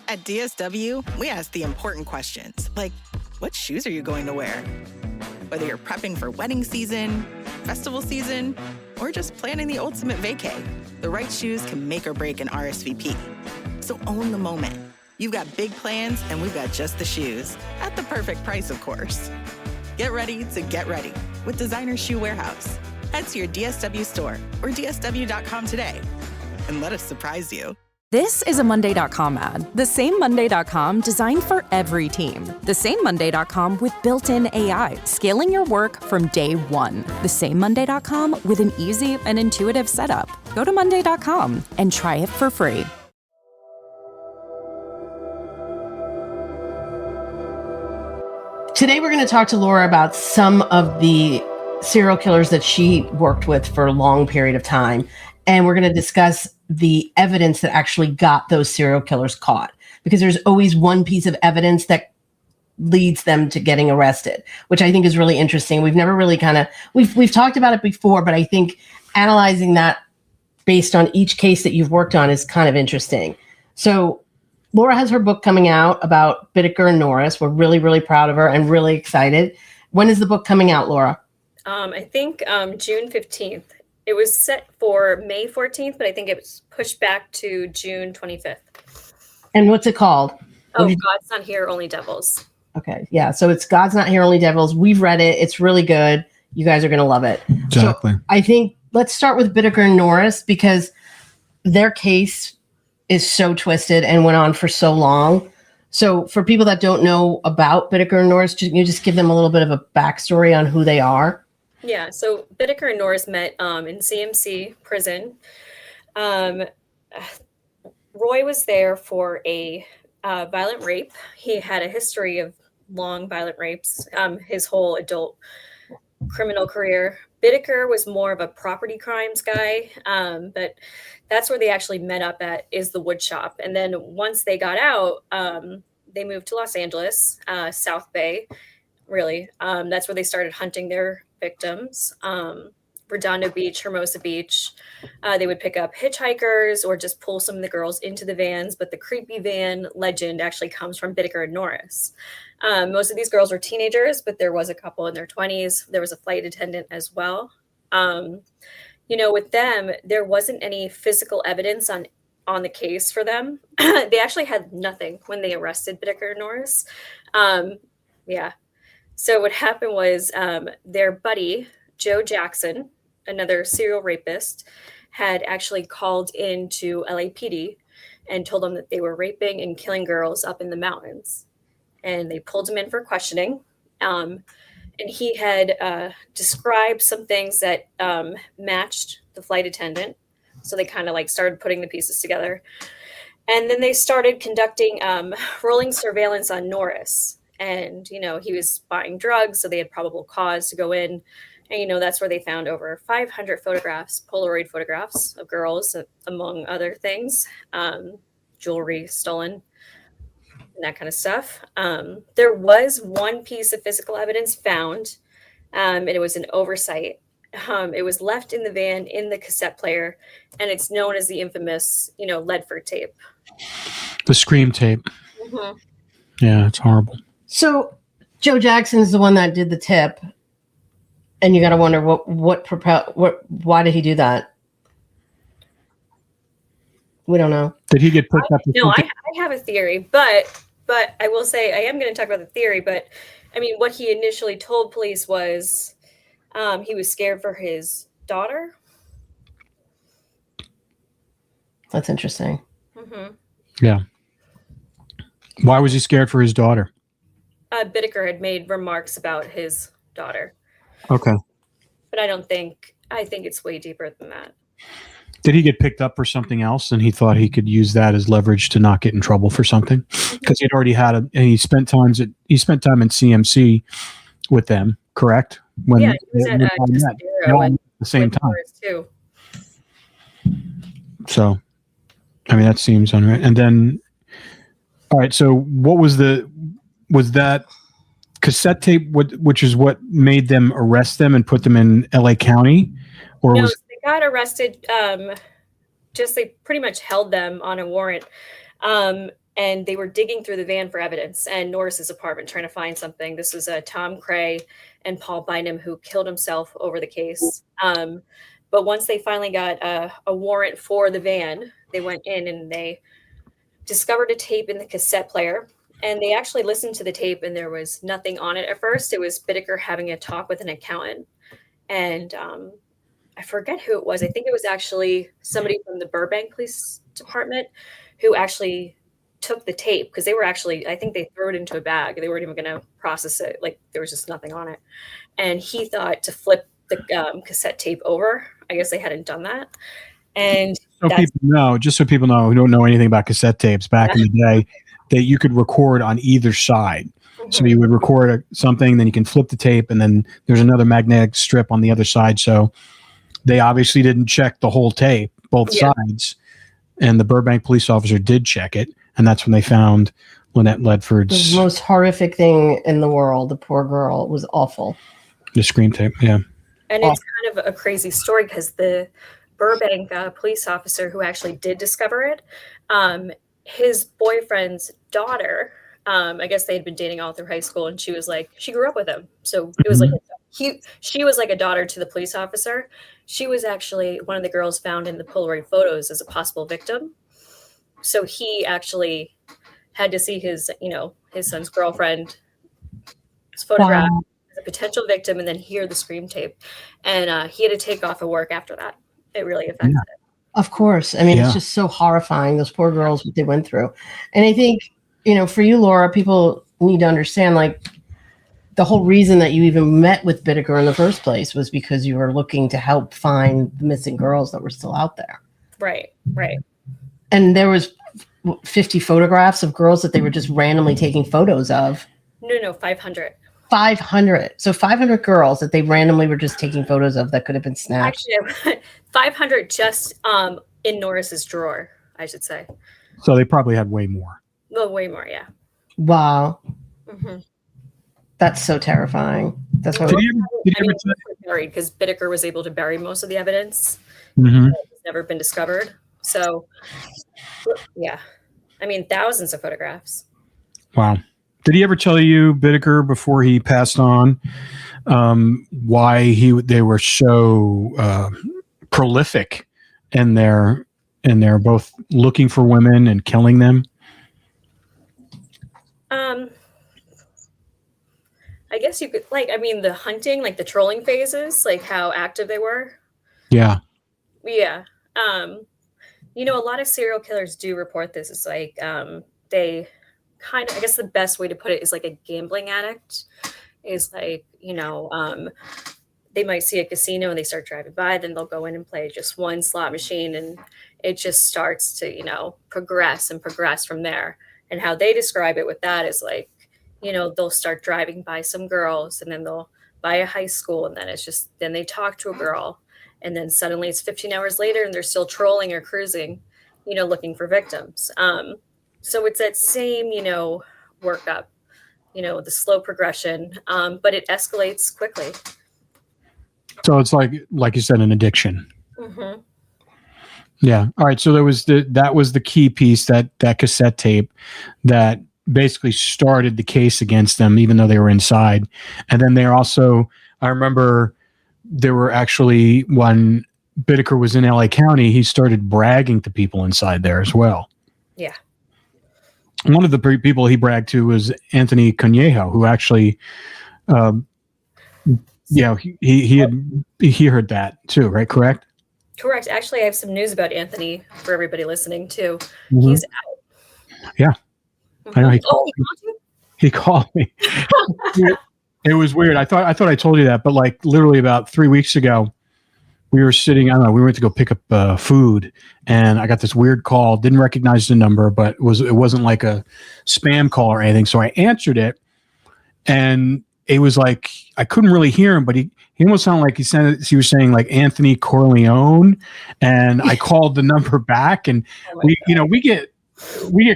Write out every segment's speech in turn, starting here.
At DSW, we ask the important questions, like, what shoes are you going to wear? Whether you're prepping for wedding season, festival season, or just planning the ultimate vacay, the right shoes can make or break an RSVP. So own the moment. You've got big plans, and we've got just the shoes. At the perfect price, of course. Get ready to get ready with Designer Shoe Warehouse. Head to your DSW store or DSW.com today and let us surprise you. This is a Monday.com ad. The same Monday.com designed for every team. The same Monday.com with built-in AI, scaling your work from day one. The same Monday.com with an easy and intuitive setup. Go to Monday.com and try it for free. Today we're going to talk to Laura about some of the serial killers that she worked with for a long period of time. And we're going to discuss the evidence that actually got those serial killers caught, because there's always one piece of evidence that leads them to getting arrested, which I think is really interesting. We've never really we've talked about it before, but I think analyzing that based on each case that you've worked on is kind of interesting. So Laura has her book coming out about Bittaker and Norris. We're really, really proud of her and really excited. When is the book coming out, Laura? I think June 15th. It was set for May 14th, but I think it was pushed back to June 25th. And what's it called? God's Not Here, Only Devils. Okay, yeah. So it's God's Not Here, Only Devils. We've read it. It's really good. You guys are going to love it. Exactly. So I think let's start with Bittaker and Norris, because their case is so twisted and went on for so long. So for people that don't know about Bittaker and Norris, can you just give them a little bit of a backstory on who they are? Yeah, so Bittaker and Norris met in CMC prison. Roy was there for a violent rape. He had a history of long violent rapes his whole adult criminal career. Bittaker was more of a property crimes guy, but that's where they actually met up at, is the wood shop. And then once they got out, they moved to Los Angeles, South Bay, really. That's where they started hunting their victims. Redondo Beach, Hermosa Beach. They would pick up hitchhikers or just pull some of the girls into the vans. But the creepy van legend actually comes from Bittaker and Norris. Most of these girls were teenagers, but there was a couple in their 20s. There was a flight attendant as well. With them, there wasn't any physical evidence on the case for them. They actually had nothing when they arrested Bittaker and Norris. So what happened was their buddy, Joe Jackson, another serial rapist, had actually called into LAPD and told them that they were raping and killing girls up in the mountains. And they pulled him in for questioning. And he had described some things that matched the flight attendant. So they kind of started putting the pieces together. And then they started conducting rolling surveillance on Norris. And, he was buying drugs, so they had probable cause to go in. And, that's where they found over 500 photographs, Polaroid photographs of girls, among other things, jewelry stolen, and that kind of stuff. There was one piece of physical evidence found, and it was an oversight. It was left in the van in the cassette player, and it's known as the infamous, Ledford tape. The Scream tape. Mm-hmm. Yeah, it's horrible. So Joe Jackson is the one that did the tip, and you got to wonder why did he do that? We don't know. Did he get picked up? No, I have a theory, but I will say I am going to talk about the theory. But I mean, what he initially told police was he was scared for his daughter. That's interesting. Mm-hmm. Yeah. Why was he scared for his daughter? Bittaker had made remarks about his daughter. Okay. But I think it's way deeper than that. Did he get picked up for something else and he thought he could use that as leverage to not get in trouble for something? Because he'd already had and he spent time in CMC with them, correct? He was at at the same time. Too. So, I mean, that seems unreal. And then, all right, so what was that cassette tape, which is what made them arrest them and put them in LA County? Or they got arrested. They pretty much held them on a warrant. And they were digging through the van for evidence and Norris's apartment trying to find something. This was Tom Cray and Paul Bynum, who killed himself over the case. But once they finally got a warrant for the van, they went in and they discovered a tape in the cassette player. And they actually listened to the tape and there was nothing on it at first. It was Bittaker having a talk with an accountant. And I forget who it was. I think it was actually somebody from the Burbank Police Department who actually took the tape, because they were actually, I think they threw it into a bag. They weren't even going to process it. Like, there was just nothing on it. And he thought to flip the cassette tape over. I guess they hadn't done that. And just so people know who don't know anything about cassette tapes, back in the day, that you could record on either side. Mm-hmm. So you would record something, then you can flip the tape, and then there's another magnetic strip on the other side. So they obviously didn't check the whole tape, both sides. And the Burbank police officer did check it. And that's when they found Lynette Ledford's. The most horrific thing in the world. The poor girl. It was awful. The scream tape, yeah. And it's kind of a crazy story because the Burbank police officer who actually did discover it, his boyfriend's daughter, I guess they had been dating all through high school, and she grew up with him. So it was she was like a daughter to the police officer. She was actually one of the girls found in the Polaroid photos as a possible victim. So he actually had to see his son's girlfriend photographed as a potential victim and then hear the scream tape. And he had to take off of work after that. It really affected it. Of course. I mean, it's just so horrifying, those poor girls, what they went through. And I think, for you, Laura, people need to understand, like, the whole reason that you even met with Bittaker in the first place was because you were looking to help find the missing girls that were still out there. Right. And there was 50 photographs of girls that they were just randomly taking photos of. No, 500. 500. So 500 girls that they randomly were just taking photos of that could have been snatched. Actually, 500 just in Norris's drawer, I should say. So they probably had way more. Well, way more, yeah. Wow. Mm-hmm. That's so terrifying. That's what buried, because Bittaker was able to bury most of the evidence. Mm-hmm. It's never been discovered. So, yeah. I mean, thousands of photographs. Wow. Did he ever tell you, Bittaker, before he passed on, why they were so prolific in their both looking for women and killing them? I guess you could, the hunting, like the trolling phases, like how active they were. Yeah. Yeah. A lot of serial killers do report this. It's like they kind of, I guess the best way to put it is like a gambling addict is like, they might see a casino and they start driving by, then they'll go in and play just one slot machine and it just starts to, progress from there. And how they describe it with that is like, they'll start driving by some girls and then they'll buy a high school and then they talk to a girl and then suddenly it's 15 hours later and they're still trolling or cruising, looking for victims. So it's that same, workup, the slow progression, but it escalates quickly. So it's like you said, an addiction. Mm-hmm. Yeah. All right. So that was the key piece, that cassette tape that basically started the case against them, even though they were inside. And then I remember there were actually, when Bittaker was in LA County, he started bragging to people inside there as well. Yeah. One of the people he bragged to was Anthony Conejo, who actually, he heard that too, right? Correct? Correct. Actually, I have some news about Anthony for everybody listening too. Mm-hmm. He's out. Yeah. I know. He called me. It was weird. I thought I told you that, but like literally about 3 weeks ago, we were sitting, we went to go pick up food and I got this weird call, didn't recognize the number, but it wasn't like a spam call or anything. So I answered it and it was like, I couldn't really hear him, but he almost sounded like he was saying like Anthony Corleone. And I called the number back and we get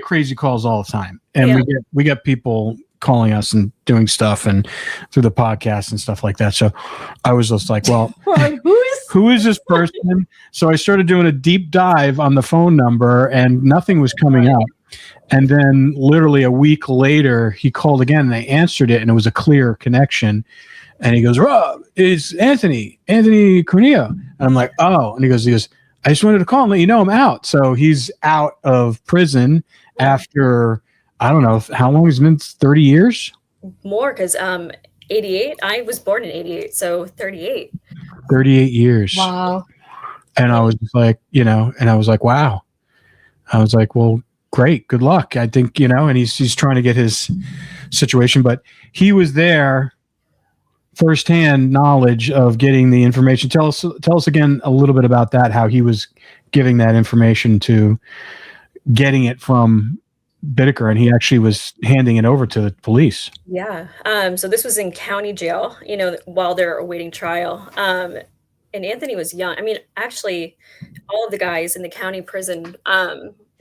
crazy calls all the time. And we get people calling us and doing stuff and through the podcast and stuff like that. So I was just like, well, who is this person? So I started doing a deep dive on the phone number and nothing was coming up. And then literally a week later, he called again and they answered it and it was a clear connection. And he goes, Rob, it's Anthony Corneo. And I'm like, oh. And he goes, I just wanted to call and let you know I'm out. So he's out of prison after, I don't know, how long has it been? 30 years? More, because 88, I was born in 88, so 38. 38 years. Wow. And I was just like, and I was like, wow. I was like, well, great. Good luck. I think, and he's trying to get his situation, but he was there firsthand knowledge of getting the information. Tell us again a little bit about that, how he was giving that information to getting it from Bittaker, and he actually was handing it over to the police. Yeah. So this was in county jail, while they're awaiting trial. And Anthony was young. I mean, actually, all of the guys in the county prison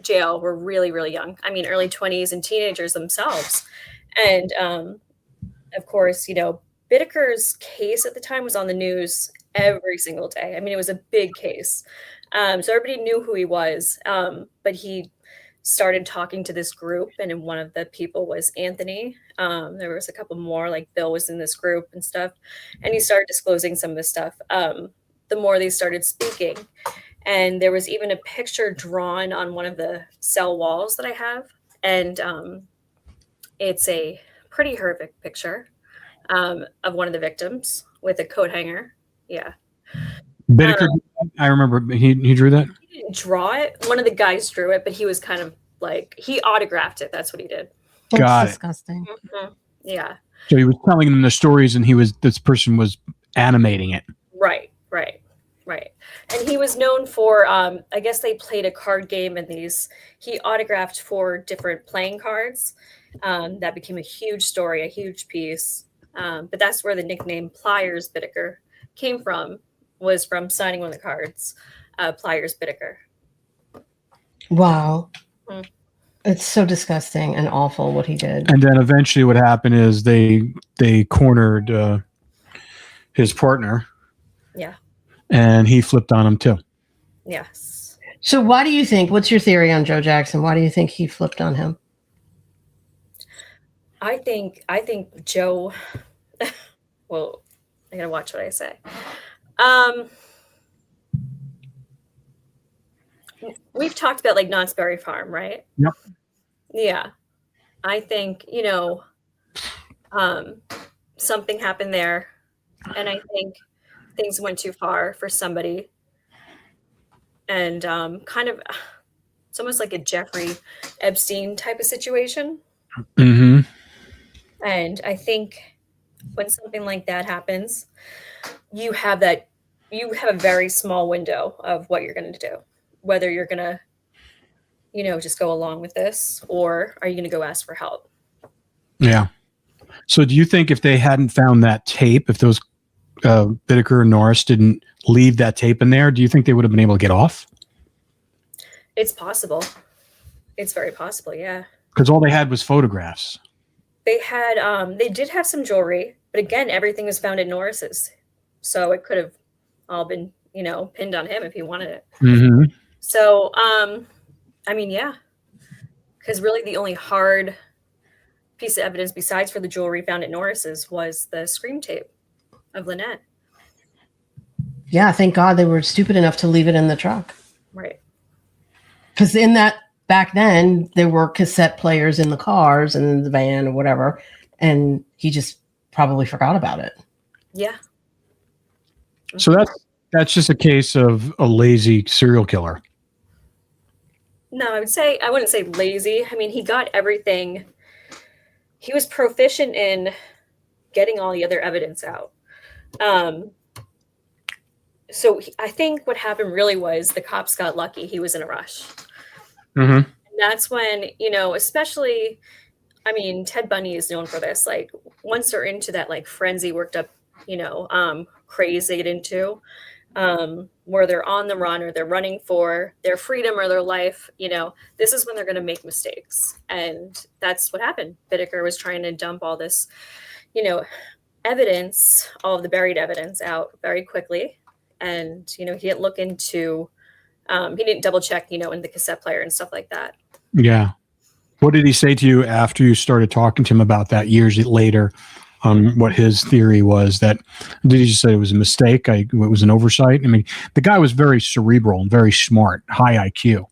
jail were really, really young. I mean, early 20s and teenagers themselves. And of course, Bittaker's case at the time was on the news every single day. I mean, it was a big case. So everybody knew who he was. But he started talking to this group, and one of the people was Anthony. There was a couple more, like Bill was in this group and stuff. And he started disclosing some of this stuff. The more they started speaking. And there was even a picture drawn on one of the cell walls that I have. And it's a pretty horrific picture. Of one of the victims with a coat hanger. Yeah. Bittaker, I remember he drew that. He didn't draw it. One of the guys drew it, but he was kind of like, he autographed it. That's what he did. That's disgusting. Mm-hmm. Yeah. So he was telling them the stories and this person was animating it. Right. And he was known for, I guess they played a card game, and he autographed 4 different playing cards. That became a huge story, a huge piece. But that's where the nickname Pliers Bittaker came from, was from signing one of the cards, Pliers Bittaker. Wow. Mm-hmm. It's so disgusting and awful what he did. And then eventually what happened is they cornered his partner. Yeah. And he flipped on him too. Yes. So why do you think, what's your theory on Joe Jackson? Why do you think he flipped on him? I think Joe, well, I gotta watch what I say. We've talked about like Knott's Berry Farm, right? Yep. Yeah. I think, something happened there, and I think things went too far for somebody, and kind of, it's almost like a Jeffrey Epstein type of situation. Mm-hmm. And I think when something like that happens, you have a very small window of what you're going to do, whether you're going to, just go along with this, or are you going to go ask for help? Yeah. So do you think if they hadn't found that tape, if those Bittaker and Norris didn't leave that tape in there, do you think they would have been able to get off? It's possible. It's very possible. Yeah. Because all they had was photographs. They did have some jewelry, but again, everything was found at Norris's. So it could have all been, pinned on him if he wanted it. Mm-hmm. So, I mean, yeah, because really the only hard piece of evidence besides for the jewelry found at Norris's was the scream tape of Lynette. Yeah, thank God they were stupid enough to leave it in the truck. Right. Because back then, there were cassette players in the cars and in the van or whatever, and he just probably forgot about it. Yeah. So that's just a case of a lazy serial killer. No, I wouldn't say lazy. I mean, he got everything. He was proficient in getting all the other evidence out. So I think what happened really was the cops got lucky. He was in a rush. Mm-hmm. And that's when, especially, I mean, Ted Bundy is known for this. Like, once they're into that, like, frenzy, worked up, craze they get into, where they're on the run or they're running for their freedom or their life, this is when they're going to make mistakes. And that's what happened. Bittaker was trying to dump all this, evidence, all of the buried evidence out very quickly. And, he didn't look into, he didn't double check, in the cassette player and stuff like that. Yeah. What did he say to you after you started talking to him about that years later on what his theory was? That did he just say it was a mistake? It was an oversight? I mean, the guy was very cerebral and very smart, high IQ.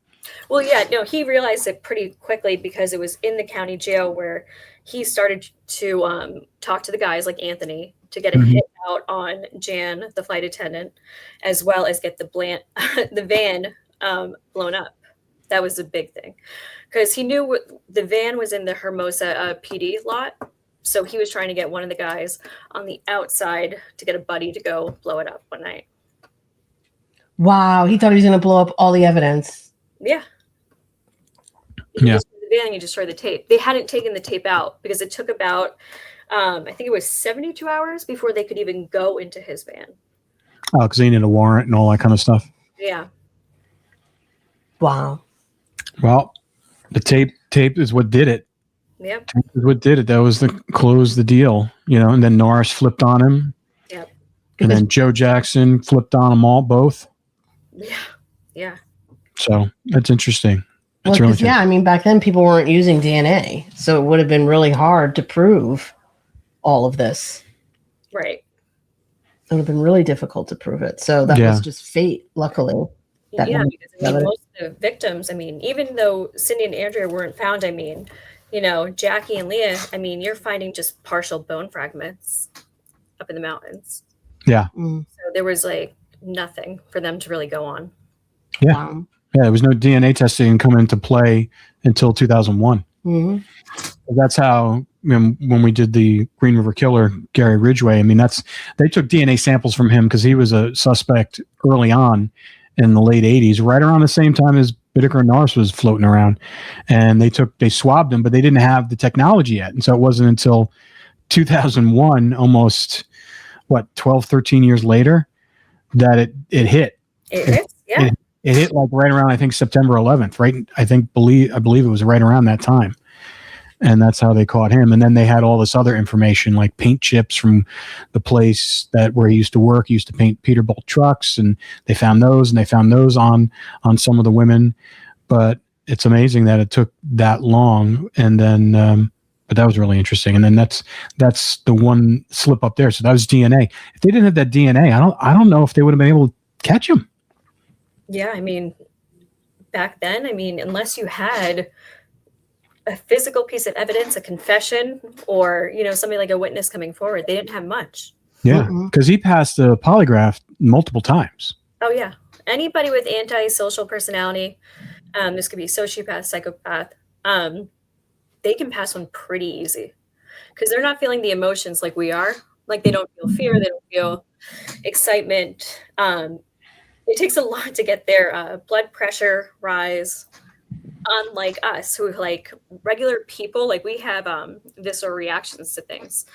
Well, yeah, no, he realized it pretty quickly because it was in the county jail where he started to talk to the guys like Anthony to get a hit out on Jan, the flight attendant, as well as get the van blown up. That was a big thing because he knew the van was in the Hermosa PD lot. So he was trying to get one of the guys on the outside to get a buddy to go blow it up one night. Wow. He thought he was going to blow up all the evidence. Yeah. Yeah. The van, you destroy the tape. They hadn't taken the tape out because it took about, I think it was 72 hours before they could even go into his van. Oh, because they needed a warrant and all that kind of stuff. Yeah. Wow. Well, the tape is what did it. Yep. Tape is what did it. That was the close the deal, and then Norris flipped on him. Yep. And then Joe Jackson flipped on them all, both. Yeah. Yeah. So that's interesting. Well, yeah, I mean, back then people weren't using DNA, so it would have been really hard to prove all of this. Right. It would have been really difficult to prove it. So that was just fate, luckily. Yeah, because most of the victims, even though Cindy and Andrea weren't found, Jackie and Leah, you're finding just partial bone fragments up in the mountains. Yeah. Mm. So there was nothing for them to really go on. Yeah. Wow. Yeah, there was no DNA testing come into play until 2001. Mm-hmm. That's how when we did the Green River Killer, Gary Ridgway. They took DNA samples from him because he was a suspect early on in the late 80s, right around the same time as Bittaker and Norris was floating around, and they swabbed him, but they didn't have the technology yet, and so it wasn't until 2001, almost 12, 13 years later, that it hit. It hits, yeah. It hit right around, I think, September 11th, right? I believe it was right around that time. And that's how they caught him. And then they had all this other information, like paint chips from the place where he used to work. He used to paint Peterbilt trucks, and they found those, on some of the women. But it's amazing that it took that long. And then, but that was really interesting. And then that's the one slip up there. So that was DNA. If they didn't have that DNA, I don't know if they would have been able to catch him. Yeah, back then, unless you had a physical piece of evidence, a confession, or, somebody like a witness coming forward, they didn't have much. Yeah, because he passed the polygraph multiple times. Oh, yeah. Anybody with antisocial personality, this could be sociopath, psychopath, they can pass one pretty easy because they're not feeling the emotions like we are. Like they don't feel fear, they don't feel excitement. It takes a lot to get their blood pressure rise. Unlike us, who regular people, we have visceral reactions to things.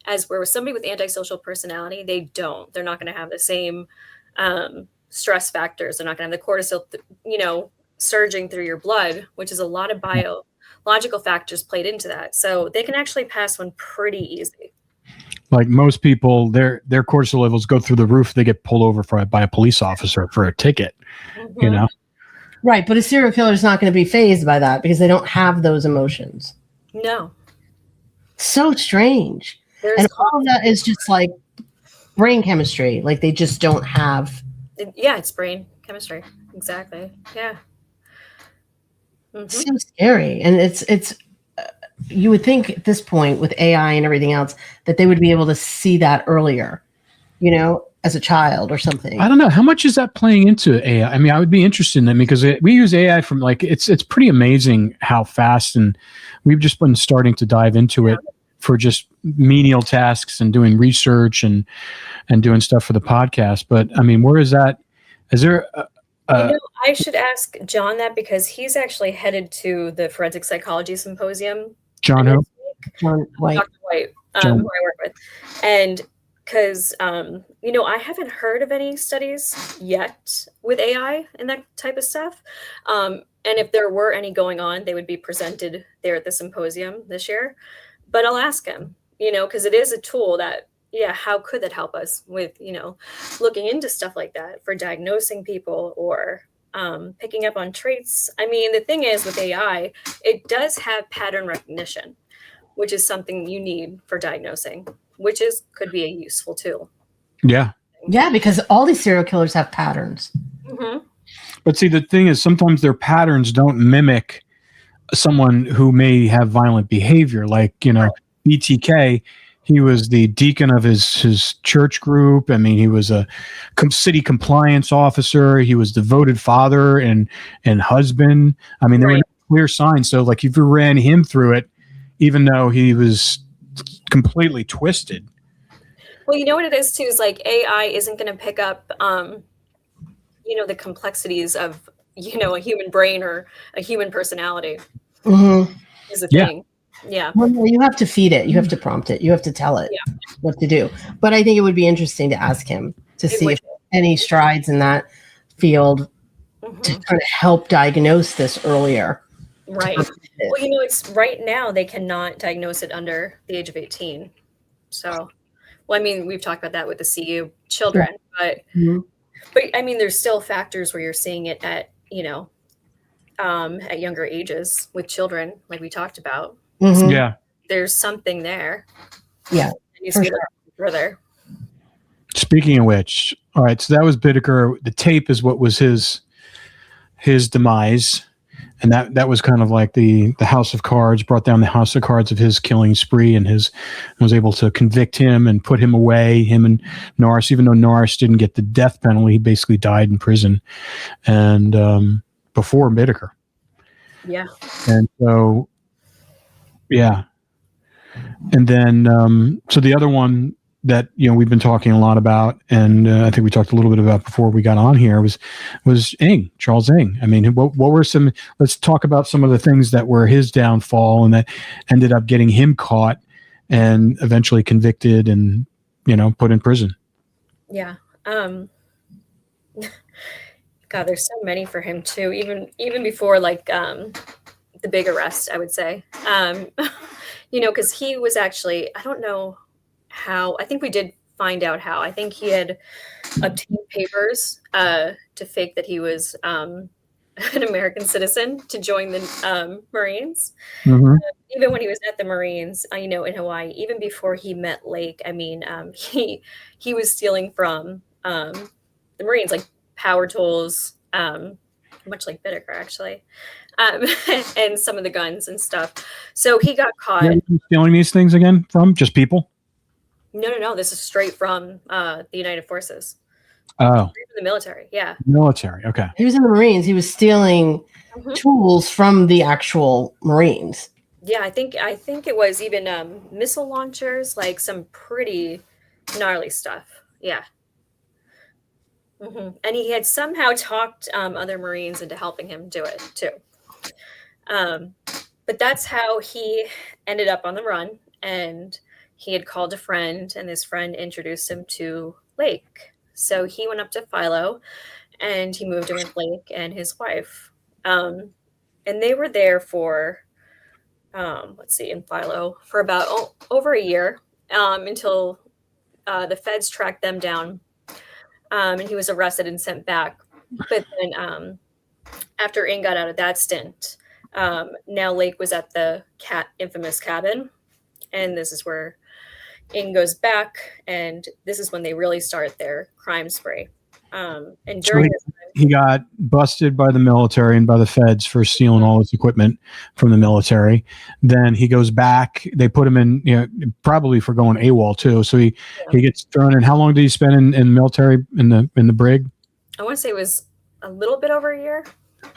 As where with somebody with antisocial personality, they're not going to have the same stress factors. They're not going to have the cortisol, surging through your blood, which is a lot of biological factors played into that. So they can actually pass one pretty easy. Like most people, their cortisol levels go through the roof. They get pulled over by a police officer for a ticket, Right, but a serial killer is not going to be fazed by that because they don't have those emotions. No. So strange. And all of that is just brain chemistry. They just don't have. Yeah, it's brain chemistry. Exactly. Yeah. Mm-hmm. So scary. And it's you would think at this point with AI and everything else that they would be able to see that earlier, as a child or something. I don't know. How much is that playing into AI? I would be interested in that because we use AI from it's pretty amazing how fast, and we've just been starting to dive into it for just menial tasks and doing research and doing stuff for the podcast. But where is that? Is there I should ask John that because he's actually headed to the Forensic Psychology Symposium. John who? John White. Dr. White, who I work with. And because, I haven't heard of any studies yet with AI and that type of stuff. And if there were any going on, they would be presented there at the symposium this year. But I'll ask him, because it is a tool that, how could that help us with, looking into stuff like that for diagnosing people or, picking up on traits. I mean, the thing is with AI, it does have pattern recognition, which is something you need for diagnosing, which could be a useful tool. Yeah. Yeah, because all these serial killers have patterns. Mm-hmm. But see, the thing is, sometimes their patterns don't mimic someone who may have violent behavior. Like, BTK, he was the deacon of his church group. I mean, he was a city compliance officer. He was devoted father and husband. I mean, there were no clear signs. So, like, if you ran him through it, even though he was completely twisted. Well, you know what it is too, is like AI isn't going to pick up, the complexities of, a human brain or a human personality. Mm-hmm. Is the thing. Yeah. Well, you have to feed it. You have to prompt it. You have to tell it what to do. But I think it would be interesting to ask him to see if any strides in that field to kind of help diagnose this earlier. Right. Well, it's right now they cannot diagnose it under the age of 18. So, well, I mean, we've talked about that with the CU children, but I mean, there's still factors where you're seeing it at, at younger ages with children, like we talked about. Mm-hmm. Yeah. There's something there. Yeah. It needs to be looked further. Speaking of which, all right, so that was Bittaker. The tape is what was his demise. And that was kind of like the house of cards, brought down the house of cards of his killing spree, and was able to convict him and put him away, him and Norris, even though Norris didn't get the death penalty, he basically died in prison. And before Bittaker. Yeah. And so, yeah. And then, so the other one that, we've been talking a lot about, and I think we talked a little bit about before we got on here was Ng, Charles Ng. I mean, what were let's talk about some of the things that were his downfall and that ended up getting him caught and eventually convicted and, put in prison. Yeah. God, there's so many for him too, even before like the big arrest, I would say. Because he was actually, I don't know how, I think we did find out how. I think he had obtained papers to fake that he was an American citizen to join the Marines. Mm-hmm. Even when he was at the Marines, in Hawaii, even before he met Lake, I mean, he was stealing from the Marines, like power tools, much like Bittaker, actually, and some of the guns and stuff. So he got caught. Stealing these things again from just people? No. This is straight from the United Forces. Oh. Straight from the military, yeah. Military, okay. He was in the Marines. He was stealing tools from the actual Marines. Yeah, I think it was even missile launchers, like some pretty gnarly stuff. Yeah. Mm-hmm. And he had somehow talked other Marines into helping him do it too. But that's how he ended up on the run. And he had called a friend, and this friend introduced him to Lake. So he went up to Philo, and he moved in with Lake and his wife. And they were there for, in Philo for about over a year until the feds tracked them down. And he was arrested and sent back. But then after Ng got out of that stint, now Lake was at the infamous cabin. And this is where Ng goes back. And this is when they really start their crime spree. And during this time, he got busted by the military and by the feds for stealing all his equipment from the military. Then he goes back. They put him in, probably for going AWOL too. So he gets thrown in. How long did he spend in the military in the brig? I want to say it was a little bit over a year.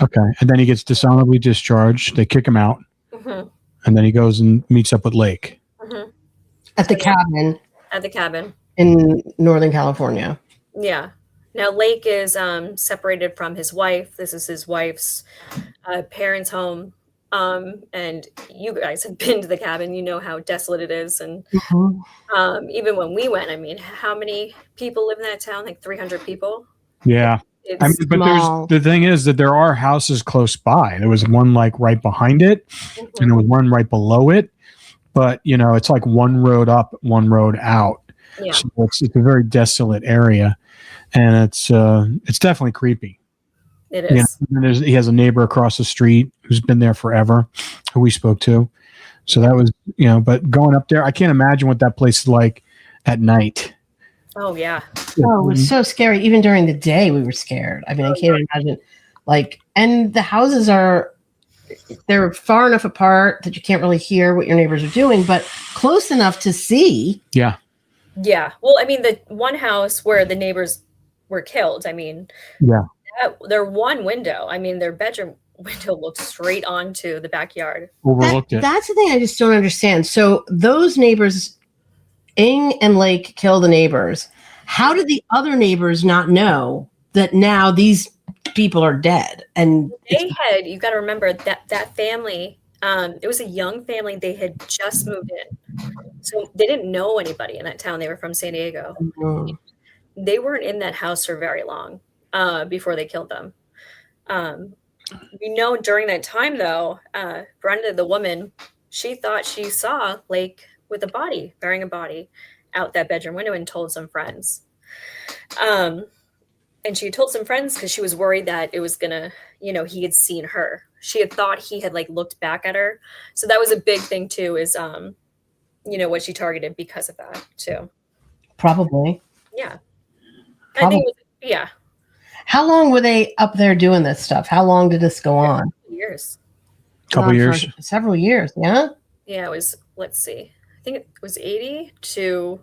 Okay, and then he gets dishonorably discharged. They kick him out, and then he goes and meets up with Lake at the cabin. At the cabin in Northern California. Yeah. Now, Lake is separated from his wife. This is his wife's parents' home. And you guys have been to the cabin. You know how desolate it is. And even when we went, I mean, how many people live in that town? Like 300 people? Yeah. But the thing is that there are houses close by. There was one like right behind it, and there was one right below it. But, it's like one road up, one road out. Yeah. So it's a very desolate area. And it's definitely creepy. It is. And he has a neighbor across the street who's been there forever, who we spoke to. So that was, but going up there, I can't imagine what that place is like at night. Oh, yeah. Oh, it was so scary. Even during the day, we were scared. I mean, I can't imagine. And the houses they're far enough apart that you can't really hear what your neighbors are doing, but close enough to see. Yeah. Yeah. Well, I mean, the one house where the neighbors were killed, I mean, their one window, I mean, their bedroom window looked straight onto the backyard. Overlooked it. That's the thing I just don't understand. So those neighbors, Ing and Lake, kill the neighbors. How did the other neighbors not know that now these people are dead? And you got to remember that family, it was a young family. They had just moved in. So they didn't know anybody in that town. They were from San Diego. Mm-hmm. They weren't in that house for very long before they killed them. We know during that time, though, Brenda, the woman, she thought she saw Lake with a body, bearing a body out that bedroom window, and told some friends. And she told some friends because she was worried that it was gonna, he had seen her. She had thought he had looked back at her. So that was a big thing too, is, what she targeted because of that too. Probably. Yeah. Probably. I think, yeah. How long were they up there doing this stuff? How long did this go on? Years. Couple years. Several years, yeah? Yeah, it was, let's see. I think it was 80 to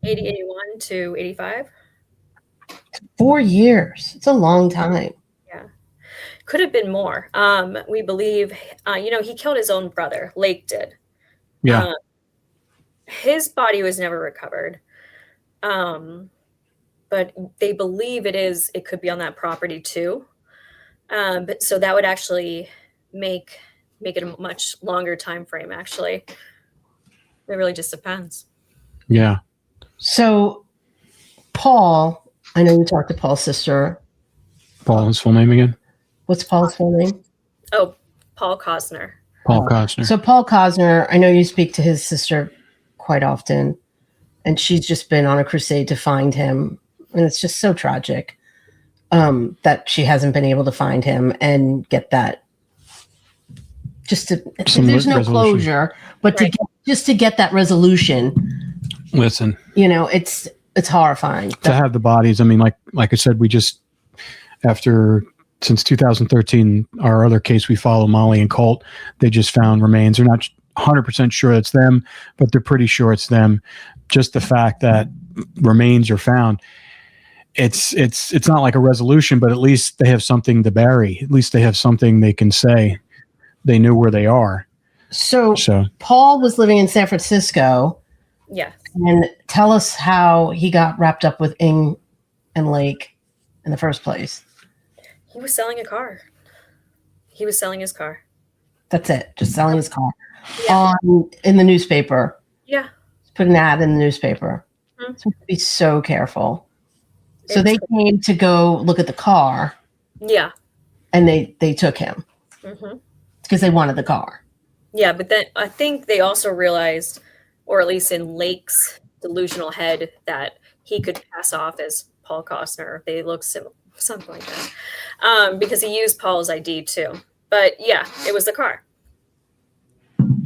81 to 85. 4 years. It's a long time. Yeah. Could have been more. We believe, he killed his own brother. Lake did. Yeah. His body was never recovered. But they believe it could be on that property too. But so that would actually make it a much longer time frame, actually. It really just depends. Yeah. So Paul, I know you talked to Paul's sister. Paul, his full name again? What's Paul's full name? Oh, Paul Cosner. Paul Cosner. So Paul Cosner, I know you speak to his sister quite often, and she's just been on a crusade to find him. And it's just so tragic that she hasn't been able to find him and get that. There's no closure, but right. to get that resolution. Listen, it's horrifying to have the bodies. I mean, like I said, we just since 2013, our other case we follow, Molly and Colt, they just found remains. They're not 100% sure it's them, but they're pretty sure it's them. Just the fact that remains are found. It's not like a resolution, but at least they have something to bury. At least they have something they can say. They knew where they are. So Paul was living in San Francisco. Yes. And tell us how he got wrapped up with Ing and Lake in the first place. He was selling a car. He was selling his car. That's it. Just selling his car. Yeah. In the newspaper. Yeah. Put an ad in the newspaper. Mm-hmm. So be so careful. So they came to go look at the car. Yeah. And they took him. Mm-hmm. Because they wanted the car. Yeah, but then I think they also realized, or at least in Lake's delusional head, that he could pass off as Paul Cosner. They look similar, something like that. Because he used Paul's ID too. But yeah, it was the car.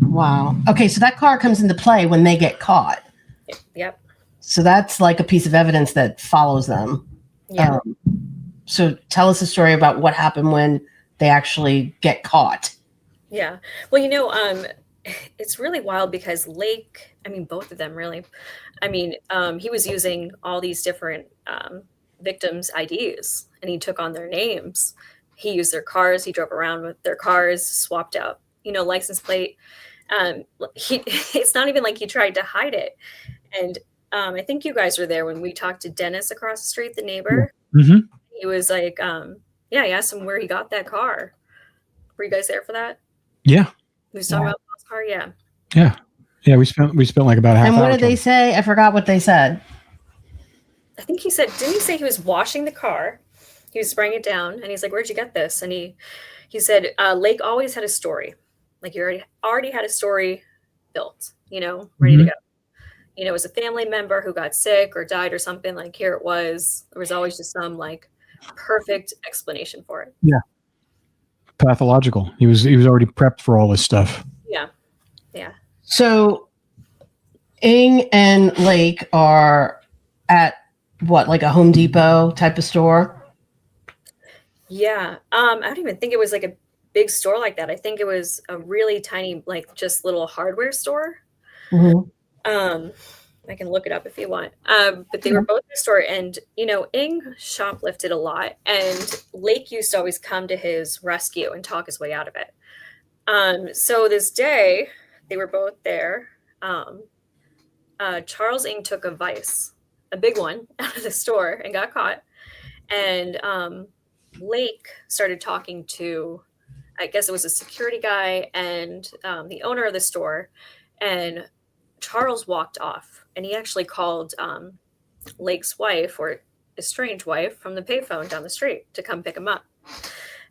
Wow. Okay, so that car comes into play when they get caught. Yep. So that's like a piece of evidence that follows them. Yeah. So tell us a story about what happened when they actually get caught. Yeah. Well, it's really wild because Lake, both of them really, he was using all these different victims' IDs and he took on their names. He used their cars. He drove around with their cars, swapped out, license plate. It's not even like he tried to hide it. And I think you guys were there when we talked to Dennis across the street, the neighbor. Mm-hmm. He was like, he asked him where he got that car. Were you guys there for that? Yeah. He was talking about Paul's car. Yeah. Yeah. Yeah. We spent like about half. And what did they say? I forgot what they said. I think he said, didn't he say he was washing the car? He was spraying it down and he's like, where'd you get this? And he said, Lake always had a story. Like he already had a story built, ready to go. It was a family member who got sick or died or something. Like here it was. There was always just some perfect explanation for it. Yeah. Pathological. He was already prepped for all this stuff. Yeah. Yeah. So Ing and Lake are at what, like a Home Depot type of store? Yeah. I don't even think it was like a big store like that. I think it was a really tiny, like just little hardware store. Mm-hmm. I can look it up if you want. But they were both in the store, and Ing shoplifted a lot, and Lake used to always come to his rescue and talk his way out of it. So this day they were both there. Charles Ing took a vice, a big one, out of the store and got caught. And Lake started talking to, I guess it was a security guy and the owner of the store. And Charles walked off, and he actually called Lake's wife, or estranged wife, from the payphone down the street to come pick him up.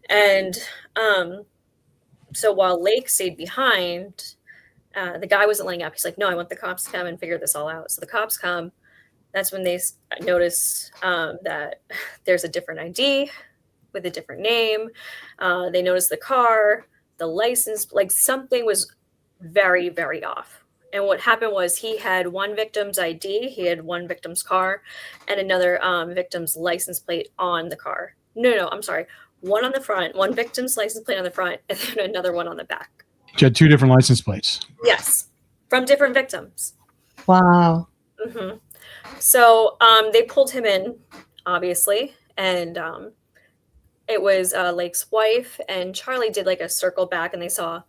And so while Lake stayed behind, the guy wasn't letting up. He's like, no, I want the cops to come and figure this all out. So the cops come. That's when they notice that there's a different ID with a different name. They notice the car, the license, like something was very, very off. And what happened was he had one victim's ID, he had one victim's car, and another victim's license plate on the car. No, I'm sorry. One on the front, one victim's license plate on the front, and then another one on the back. You had two different license plates. Yes, from different victims. Wow. Mm-hmm. So they pulled him in, obviously, and it was Lake's wife, and Charlie did like a circle back, and they saw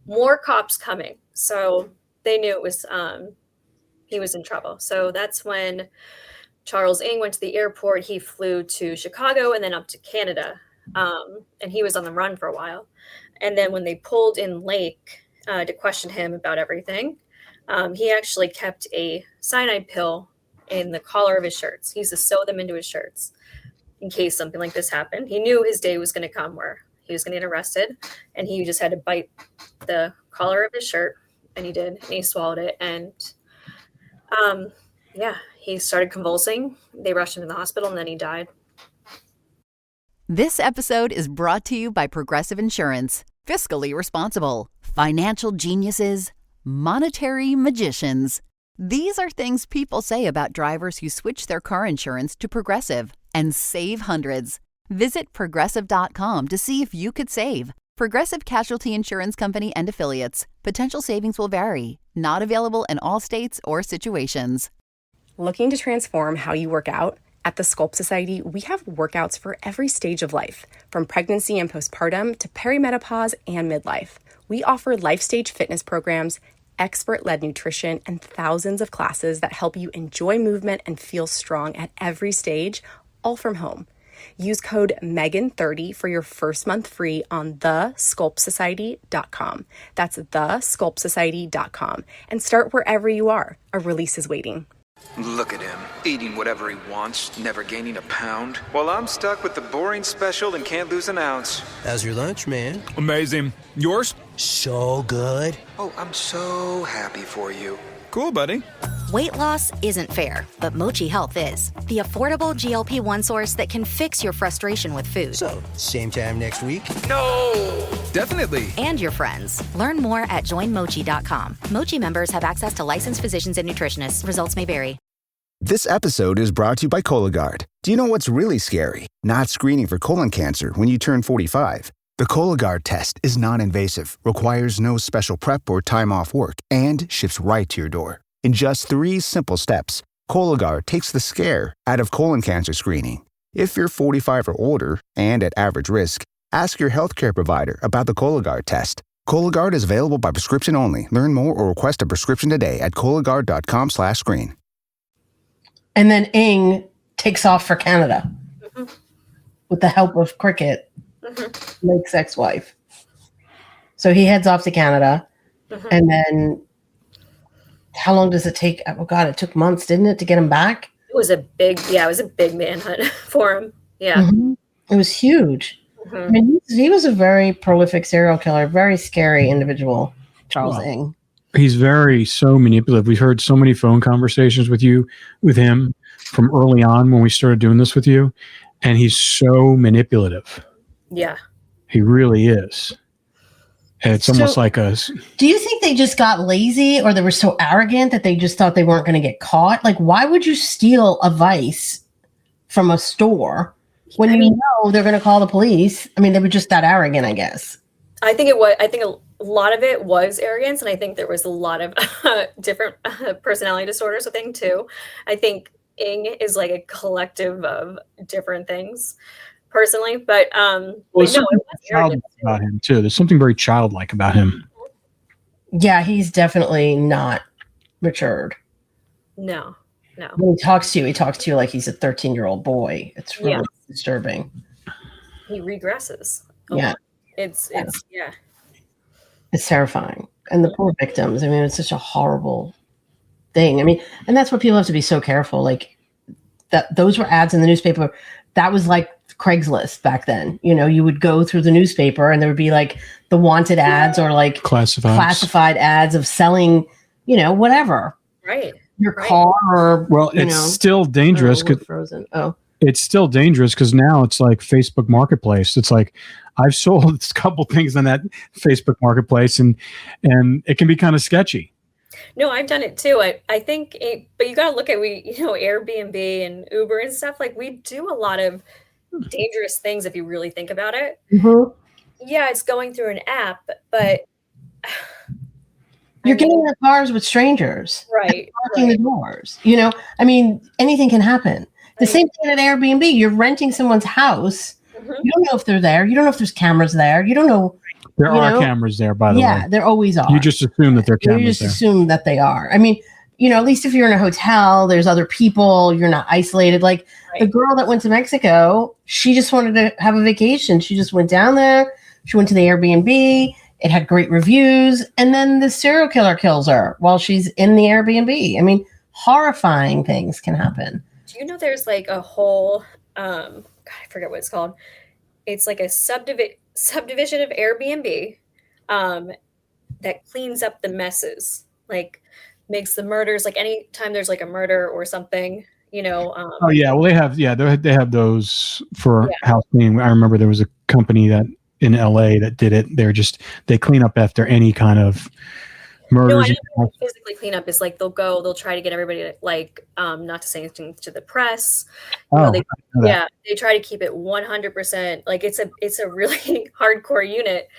more cops coming. So they knew it was he was in trouble. So that's when Charles Ing went to the airport. He flew to Chicago and then up to Canada, and he was on the run for a while. And then when they pulled in Lake to question him about everything, he actually kept a cyanide pill in the collar of his shirts. He used to sew them into his shirts in case something like this happened. He knew his day was going to come where he was going to get arrested, and he just had to bite the collar of his shirt, and he did, and he swallowed it. And he started convulsing. They rushed him to the hospital, and then he died. This episode is brought to you by Progressive Insurance. Fiscally responsible, financial geniuses, monetary magicians. These are things people say about drivers who switch their car insurance to Progressive and save hundreds. Visit Progressive.com to see if you could save. Progressive Casualty Insurance Company and Affiliates. Potential savings will vary. Not available in all states or situations. Looking to transform how you work out? At the Sculpt Society, we have workouts for every stage of life, from pregnancy and postpartum to perimenopause and midlife. We offer life stage fitness programs, expert-led nutrition, and thousands of classes that help you enjoy movement and feel strong at every stage, all from home. Use code MEGAN30 for your first month free on thesculptsociety.com. That's thesculptsociety.com. And start wherever you are. A release is waiting. Look at him, eating whatever he wants, never gaining a pound. While I'm stuck with the boring special and can't lose an ounce. How's your lunch, man? Amazing. Yours? So good. Oh, I'm so happy for you. Cool, buddy. Weight loss isn't fair, but Mochi Health is. The affordable GLP-1 source that can fix your frustration with food. So, same time next week? No! Definitely. And your friends. Learn more at joinmochi.com. Mochi members have access to licensed physicians and nutritionists. Results may vary. This episode is brought to you by Cologuard. Do you know what's really scary? Not screening for colon cancer when you turn 45. The Cologuard test is non-invasive, requires no special prep or time off work, and ships right to your door. In just 3 simple steps, Cologuard takes the scare out of colon cancer screening. If you're 45 or older and at average risk, ask your healthcare provider about the Cologuard test. Cologuard is available by prescription only. Learn more or request a prescription today at Cologuard.com/screen. And then Ing takes off for Canada with the help of Cricket, Lake's ex-wife. So he heads off to Canada, and then how long does it take? Oh God, it took months, didn't it, to get him back? It was a big manhunt for him. Yeah. Mm-hmm. It was huge. I mean, he was a very prolific serial killer, very scary individual, Charles Ing. He's so manipulative. We've heard so many phone conversations with him from early on when we started doing this with you. and he's so manipulative. Yeah. He really is. And it's almost like a. Do you think they just got lazy, or they were so arrogant that they just thought they weren't going to get caught? Like, why would you steal a vice from a store when you know they're going to call the police? I mean, they were just that arrogant, I guess. I think it was. I think a lot of it was arrogance, and I think there was a lot of different personality disorders. I think too. I think Ing is like a collective of different things, personally. But There's something childlike about him too. There's something very childlike about him. Yeah, he's definitely not matured. No. When he talks to you like he's a 13-year-old boy. It's really disturbing. He regresses. Yeah. It's yeah. It's terrifying. And the poor victims. I mean, it's such a horrible thing. I mean, and that's what people have to be so careful. Like that, those were ads in the newspaper. That was like Craigslist back then. You know, you would go through the newspaper and there would be like the wanted ads or like classified ads of selling, you know, whatever. Right. Your car or still dangerous. Frozen. It's still dangerous because now it's like Facebook Marketplace. It's like I've sold a couple things on that Facebook Marketplace, and it can be kind of sketchy. No, I've done it too. I think, but you got to look at Airbnb and Uber and stuff. Like we do a lot of dangerous things if you really think about it. Mm-hmm. Yeah, it's going through an app, but you're getting in the cars with strangers, right? Locking the doors. You know, I mean, anything can happen. The same thing at Airbnb. You're renting someone's house. Mm-hmm. You don't know if they're there. You don't know if there's cameras there. You don't know. There are cameras there, by the way. Yeah, there always are. You just assume that there are cameras there. You just assume that they are. I mean, you know, at least if you're in a hotel, there's other people. You're not isolated. Like the girl that went to Mexico, she just wanted to have a vacation. She just went down there. She went to the Airbnb. It had great reviews. And then the serial killer kills her while she's in the Airbnb. I mean, horrifying things can happen. Do you know there's like a whole, God, I forget what it's called. It's like a subdivision of Airbnb that cleans up the messes, like makes the murders, like anytime there's like a murder or something, you know. Oh yeah, well they have those for house cleaning. I remember there was a company that in LA that did it. They clean up after any kind of murders. No, I don't know physically clean up. Is like they'll try to get everybody to, like not to say anything to the press. They try to keep it 100%. Like it's a really hardcore unit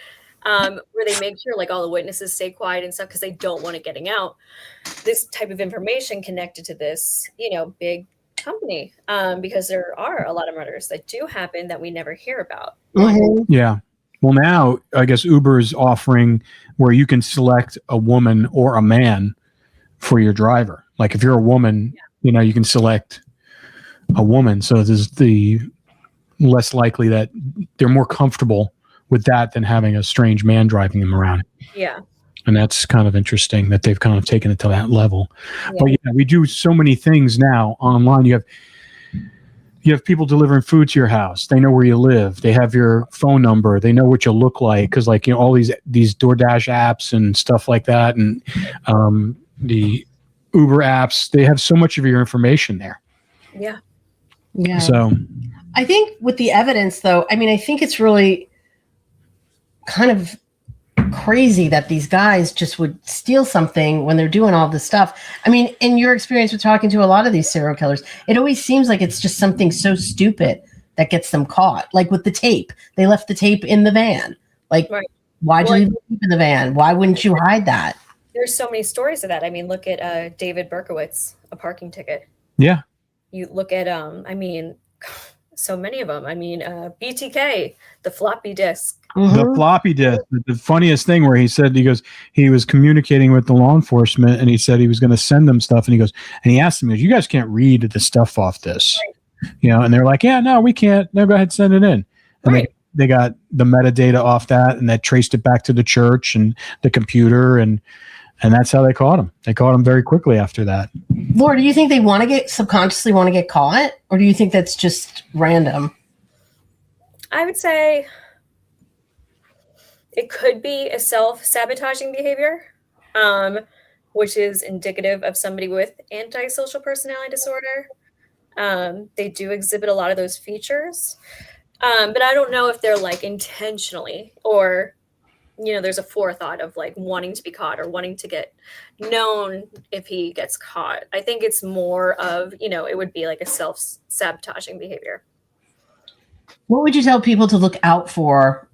where they make sure like all the witnesses stay quiet and stuff because they don't want it getting out. This type of information connected to this, you know, big company because there are a lot of murders that do happen that we never hear about. Mm-hmm. Yeah. Well, now I guess Uber is offering where you can select a woman or a man for your driver. Like if you're a woman, you know, you can select a woman. So there's the less likely that they're more comfortable with that than having a strange man driving them around. Yeah. And that's kind of interesting that they've kind of taken it to that level. Yeah. But yeah, we do so many things now online. You have people delivering food to your house. They know where you live. They have your phone number. They know what you look like. Cause like, you know, all these DoorDash apps and stuff like that. And the Uber apps, they have so much of your information there. Yeah. Yeah. So I think with the evidence though, I mean, I think it's really kind of crazy that these guys just would steal something when they're doing all this stuff. I mean, in your experience with talking to a lot of these serial killers, it always seems like it's just something so stupid that gets them caught. Like with the tape, they left the tape in the van. Like, why'd you leave the tape in the van? Why wouldn't you hide that? There's so many stories of that. I mean, look at David Berkowitz, a parking ticket. Yeah. You look at, I mean, so many of them. I mean, BTK, the floppy disk. Mm-hmm. The floppy disk. The funniest thing where he was communicating with the law enforcement and he said he was going to send them stuff. And he asked them, you guys can't read the stuff off this, you know? And they're like, yeah, no, we can't. No, go ahead, send it in. And they got the metadata off that and that traced it back to the church and the computer. And that's how they caught him. They caught him very quickly after that. Laura, do you think they subconsciously want to get caught? Or do you think that's just random? I would say it could be a self-sabotaging behavior, which is indicative of somebody with antisocial personality disorder. They do exhibit a lot of those features. But I don't know if they're like intentionally or, there's a forethought of like wanting to be caught or wanting to get known if he gets caught. I think it's more of, it would be like a self-sabotaging behavior. What would you tell people to look out for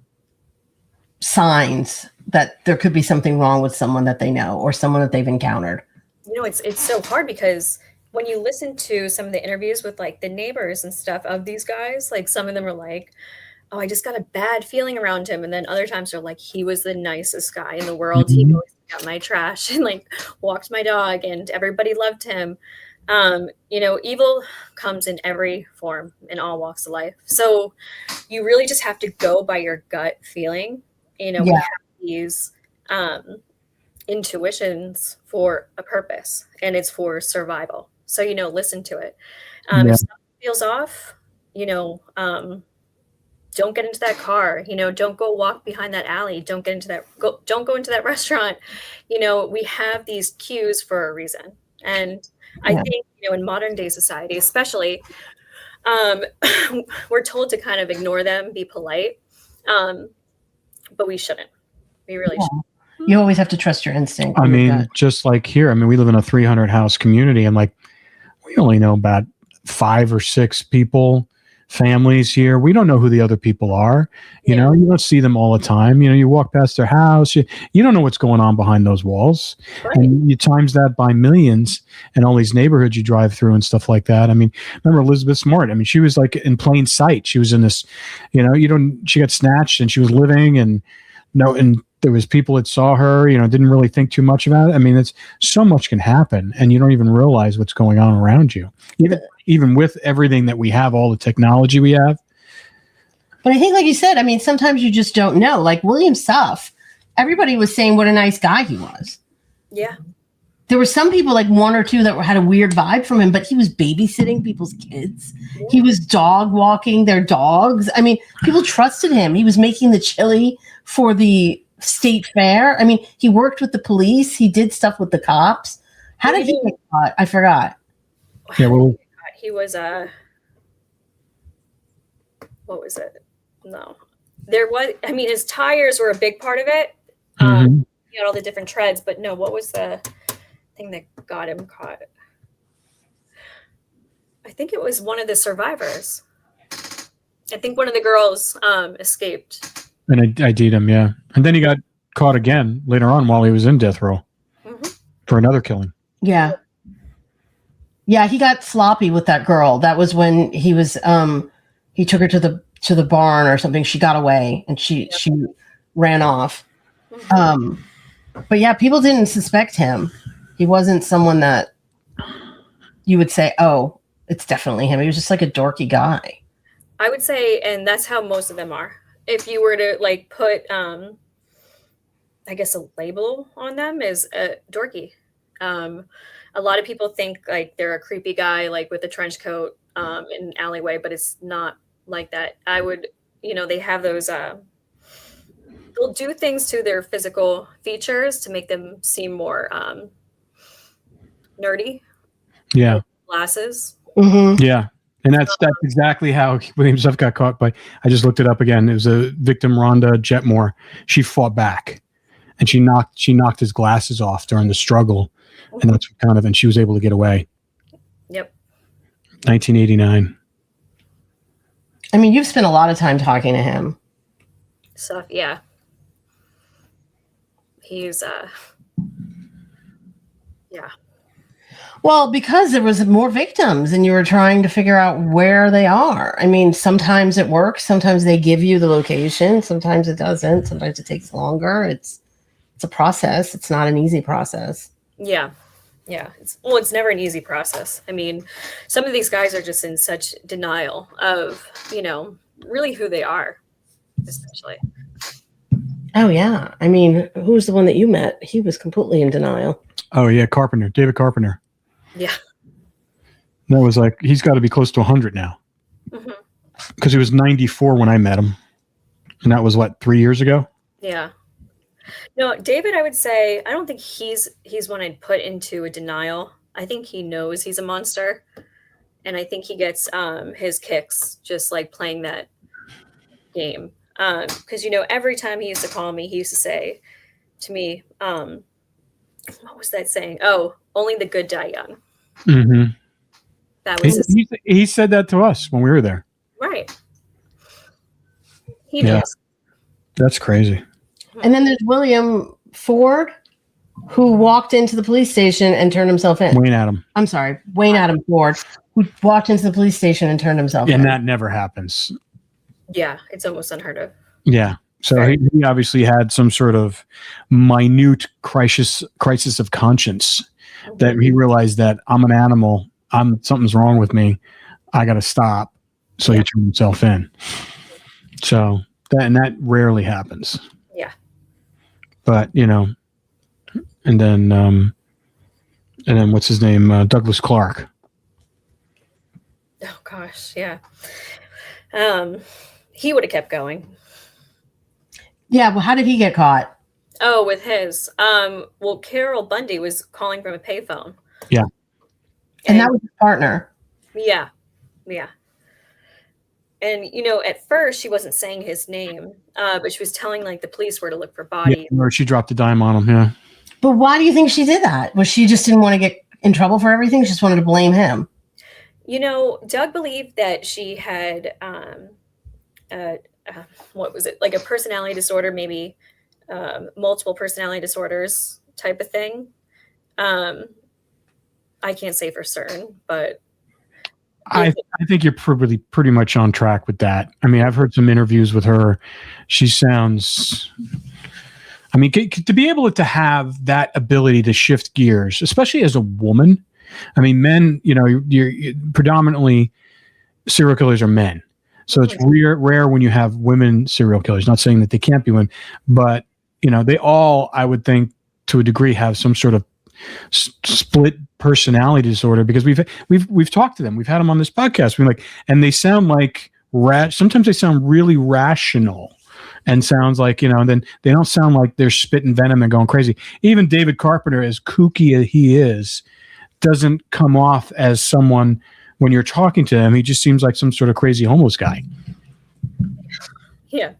signs that there could be something wrong with someone that they know or someone that they've encountered? It's so hard because when you listen to some of the interviews with like the neighbors and stuff of these guys, like some of them are like, oh, I just got a bad feeling around him. And then other times they're like, he was the nicest guy in the world. He always got my trash and like walked my dog and everybody loved him. Evil comes in every form in all walks of life. So you really just have to go by your gut feeling. We have these intuitions for a purpose and it's for survival. So, listen to it. If something feels off, don't get into that car, don't go walk behind that alley. Don't go into that restaurant. We have these cues for a reason. And I think, in modern day society, especially, we're told to kind of ignore them, be polite. But we shouldn't. We really shouldn't. You always have to trust your instinct. I mean, just like here, we live in a 300 house community and like, we only know about 5 or 6 people, families here. We don't know who the other people are. You don't see them all the time. You walk past their house. You don't know what's going on behind those walls. Right. And you times that by millions and all these neighborhoods you drive through and stuff like that. Remember Elizabeth Smart? She was like in plain sight. She was in this, she got snatched and she was living and there was people that saw her, didn't really think too much about it. It's so much can happen and you don't even realize what's going on around you. Even with everything that we have, all the technology we have. But I think, like you said, sometimes you just don't know. Like William Suff, everybody was saying what a nice guy he was. Yeah. There were some people, like 1 or 2, that had a weird vibe from him, but he was babysitting people's kids. Yeah. He was dog walking their dogs. People trusted him. He was making the chili for the state fair. He worked with the police. He did stuff with the cops. How did he get caught? I forgot. Yeah, well, he was what was it? No, there was. His tires were a big part of it. He had all the different treads, but no, what was the thing that got him caught? I think it was one of the survivors. I think one of the girls escaped. And I did him, yeah. And then he got caught again later on while he was in death row for another killing. Yeah. Yeah, he got sloppy with that girl. That was when he was he took her to the barn or something. She got away and she ran off. But yeah, people didn't suspect him. He wasn't someone that you would say, "Oh, it's definitely him." He was just like a dorky guy. I would say, and that's how most of them are. If you were to like put I guess a label on them is dorky. A lot of people think like they're a creepy guy, like with a trench coat in an alleyway, but it's not like that. I would, they have those, they'll do things to their physical features to make them seem more nerdy. Yeah. Glasses. Mm-hmm. Yeah. And that's exactly how William Suff got caught by. I just looked it up again. It was a victim, Rhonda Jetmore. She fought back and she knocked his glasses off during the struggle. And that's and she was able to get away. Yep. 1989. You've spent a lot of time talking to him. So, yeah. He's, yeah. Well, because there was more victims and you were trying to figure out where they are. Sometimes it works. Sometimes they give you the location. Sometimes it doesn't. Sometimes it takes longer. It's a process. It's not an easy process. Yeah. Yeah. It's never an easy process. Some of these guys are just in such denial of, really who they are, essentially. Oh, yeah. Who's the one that you met? He was completely in denial. Oh, yeah. Carpenter, David Carpenter. Yeah. That was like, he's got to be close to 100 now. Because he was 94 when I met him. And that was 3 years ago? Yeah. No, David, I would say, I don't think he's one I'd put into a denial. I think he knows he's a monster. and I think he gets his kicks just like playing that game. Because every time he used to call me, he used to say to me, what was that saying? Oh, only the good die young. Mm-hmm. That was he said that to us when we were there. Right. He does. That's crazy. And then there's William Ford, who walked into the police station and turned himself in. Wayne Adam. I'm sorry, Wayne Adam Ford, who walked into the police station and turned himself in. And that never happens. Yeah, it's almost unheard of. Yeah. So he obviously had some sort of minute crisis of conscience that he realized that I'm an animal. Something's wrong with me. I got to stop. So he turned himself in. So that rarely happens. Yeah. But and then what's his name? Douglas Clark. Oh gosh, yeah. He would have kept going. Yeah, well, how did he get caught? Oh, with his. Well, Carol Bundy was calling from a payphone. Yeah. And that was his partner. Yeah. Yeah. And, at first she wasn't saying his name, but she was telling like the police where to look for bodies. Yeah, or she dropped a dime on him, yeah. But why do you think she did that? Was she just didn't want to get in trouble for everything? She just wanted to blame him. Doug believed that she had, what was it? Like a personality disorder, maybe multiple personality disorders type of thing. I can't say for certain, but I think you're pretty much on track with that. I mean, I've heard some interviews with her. She sounds, I mean, to be able to have that ability to shift gears, especially as a woman. I mean, men, you're predominantly serial killers are men. So it's rare when you have women serial killers. Not saying that they can't be women, but they all, I would think, to a degree, have some sort of split personality disorder, because we've talked to them. We've had them on this podcast. And they sound like sometimes they sound really rational, and sounds like and then they don't sound like they're spitting venom and going crazy. Even David Carpenter, as kooky as he is, doesn't come off as someone. When you're talking to him, he just seems like some sort of crazy homeless guy. Yeah.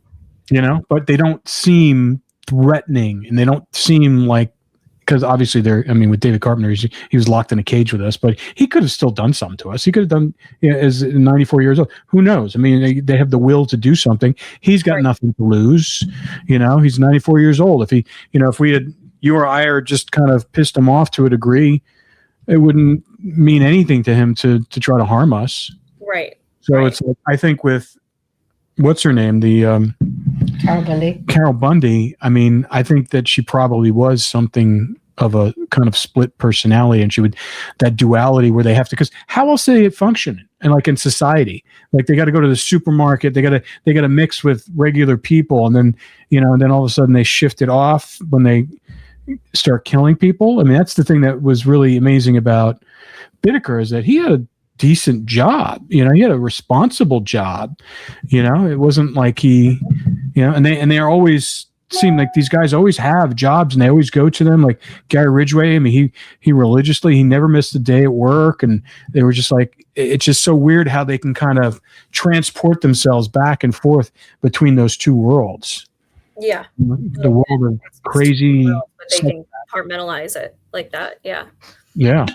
But they don't seem threatening, and they don't seem like, because obviously with David Carpenter, he was locked in a cage with us, but he could have still done something to us. He could have done, as 94 years old. Who knows? I mean, they have the will to do something. He's got nothing to lose. He's 94 years old. If if we had, you or I, or just kind of pissed him off to a degree, it wouldn't mean anything to him to try to harm us. Right. So it's like, I think with, what's her name? The Carol Bundy. I mean, I think that she probably was something of a kind of split personality, and that duality where they have to, because how else do they function? And like in society, like they got to go to the supermarket, they got to mix with regular people, and then, and then all of a sudden they shift it off when they start killing people. I mean, that's the thing that was really amazing about Bittaker, is that he had a decent job. He had a responsible job. It wasn't like he, and they are always seem like these guys always have jobs, and they always go to them. Like Gary Ridgway, I mean, he religiously, he never missed a day at work, and they were just like, it's just so weird how they can kind of transport themselves back and forth between those two worlds. Yeah. The world of crazy. But they can compartmentalize it like that. Yeah. Yeah.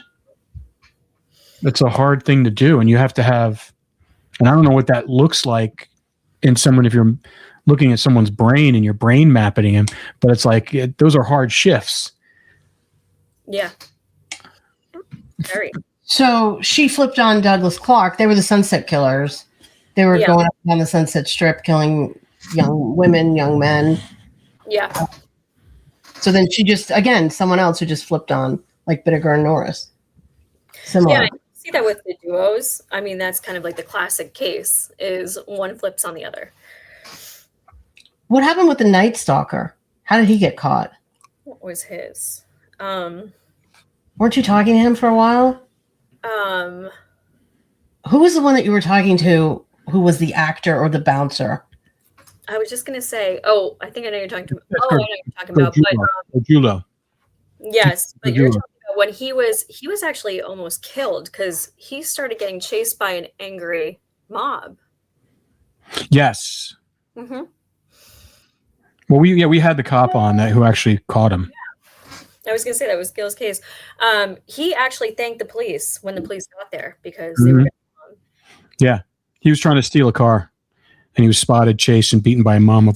It's a hard thing to do. And you have to have, and I don't know what that looks like in someone, if you're looking at someone's brain and you're brain mapping him, but it's like, those are hard shifts. Yeah. Very. So she flipped on Douglas Clark. They were the Sunset Killers. They were going up on the Sunset Strip, killing young women, young men. Yeah. So then she just, again, someone else who just flipped on, like Bittaker and Norris. Similar. Yeah, I see that with the duos. I mean, that's kind of like the classic case, is one flips on the other. What happened with the Night Stalker? How did he get caught? What was his? Weren't you talking to him for a while? Who was the one that you were talking to, who was the actor or the bouncer? I was just gonna say, I think I know you're talking about. Oh, I know you're talking about, but Julo. yes, but you're talking about when he was actually almost killed because he started getting chased by an angry mob. Yes. Mm-hmm. Well, we had the cop on that who actually caught him. I was going to say that was Gil's case. He actually thanked the police when the police got there because they were. Yeah, he was trying to steal a car, and he was spotted, chased, and beaten by a mob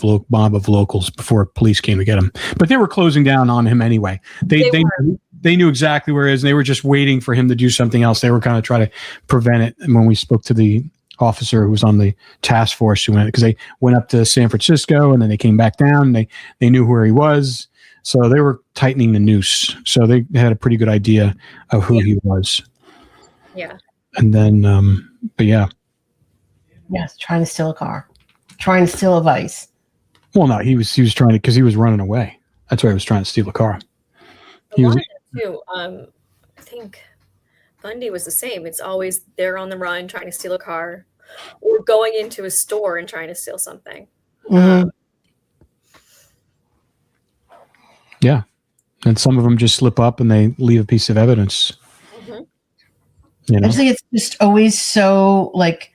of locals before police came to get him. But they were closing down on him anyway. They knew exactly where he is, and they were just waiting for him to do something else. They were kind of trying to prevent it. And when we spoke to the officer who was on the task force, who went because they went up to San Francisco and then they came back down. They knew where he was. So they were tightening the noose. So they had a pretty good idea of who he was. Yeah. And then, but yeah. Yes, trying to steal a car. Trying to steal a Vice. Well, no, he was trying to, because he was running away. That's why he was trying to steal a car. Too. I think Bundy was the same. It's always they're on the run trying to steal a car or going into a store and trying to steal something. Mm-hmm. Yeah. And some of them just slip up and they leave a piece of evidence. Mm-hmm. You know? I think it's just always so like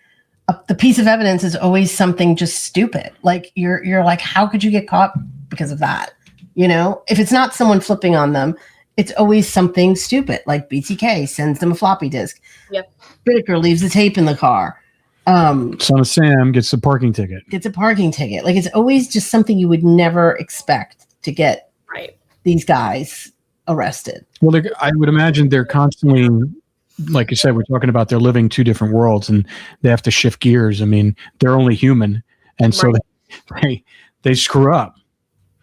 the piece of evidence is always something just stupid. Like you're like, how could you get caught because of that? You know, if it's not someone flipping on them, it's always something stupid. Like BTK sends them a floppy disk. Yep. Bittaker leaves the tape in the car. Son of Sam gets a parking ticket. Like it's always just something you would never expect to get these guys arrested. Well, I would imagine they're constantly, like you said, we're talking about they're living two different worlds and they have to shift gears. I mean, they're only human. And so they screw up.